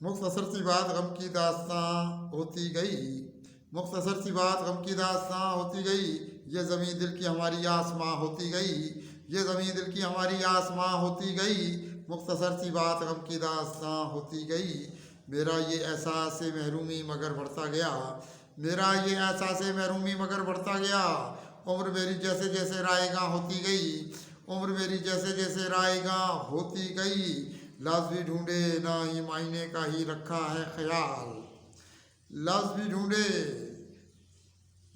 मुख्तसर सी बात गम की दास्तां होती गई। मुख्तसर सी बात गम की दास्तां होती गई। ये ज़मीं दिल की हमारी आसमां होती गई। ये ज़मीं दिल की हमारी आसमां होती गई। मुख्तसर सी बात गम की दास्तां होती गई। मेरा ये एहसास महरूमी मगर बढ़ता गया। मेरा ये एहसास महरूमी मगर बढ़ता गया। उम्र मेरी जैसे जैसे रायगां होती गई। उम्र मेरी जैसे जैसे रायगां होती गई। लफ्ज़ भी ढूंढे ना ही मायने का ही रखा है ख्याल। लफ्ज़ भी ढूंढे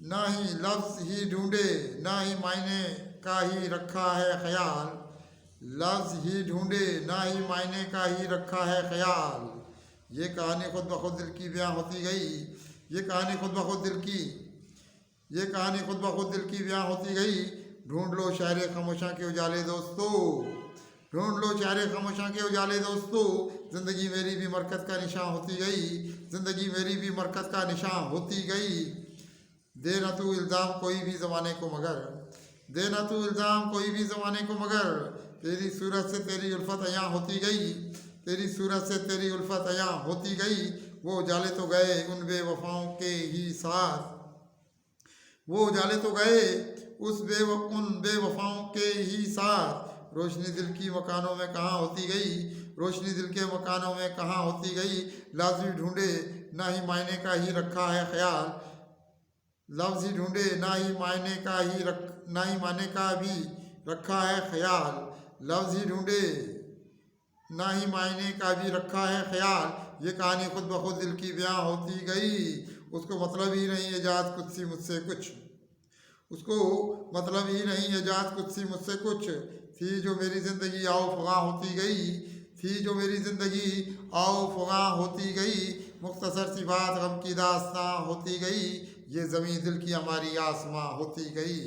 ना ही लफ्ज़ ही ढूंढे ना ही मायने का ही रखा है ख्याल। लफ्ज़ ही ढूंढे ना ही मायने का ही रखा है ख्याल। ये कहानी खुद ब खुद दिल की बयां होती गई। ये कहानी खुद ब खुद दिल की ये कहानी खुद ब खुद दिल की बयां होती गई। ढूंढ लो शहर खामोशां के उजाले दोस्तों। ढूंढ लो शहर खामोशां के उजाले दोस्तों। ज़िंदगी मेरी भी मरकज़ का निशान होती गई। ज़िंदगी मेरी भी मरकज़ का निशान होती गई। दे ना तू इल्ज़ाम कोई भी ज़माने को मगर। दे ना तू इल्ज़ाम कोई भी ज़माने को मगर। तेरी सूरत से तेरी उल्फत अयां होती गई। तेरी सूरत से तेरी उल्फत अयां होती गई। वो उजाले तो गए उन बेवफाओं के ही साथ। वो उजाले तो गए उन बेवफाओं के ही साथ। रोशनी दिल की मकानों में कहाँ होती गई। रोशनी दिल के मकानों में कहाँ होती गई। लाज़मी ढूंढे ना ही मायने का ही रखा है ख्याल। लफ्ज़ ही ढूंढे ना ही मायने का ही ना ही मायने का भी रखा है ख्याल। लफ्ज़ ही ढूंढे ना ही मायने का भी रखा है ख्याल। ये कहानी खुद ब खुद दिल की बयां होती गई। उसको मतलब ही नहीं एजाज कुछ सी मुझसे कुछ। उसको मतलब ही नहीं एजाज कुछ सी मुझसे कुछ। थी जो मेरी ज़िंदगी आओ फगा होती गई। थी जो मेरी ज़िंदगी आओ फगा होती गई। मुख्तसर सी बात गम की दास्तां होती गई। ये ज़मीं दिल की हमारी आसमां होती गई।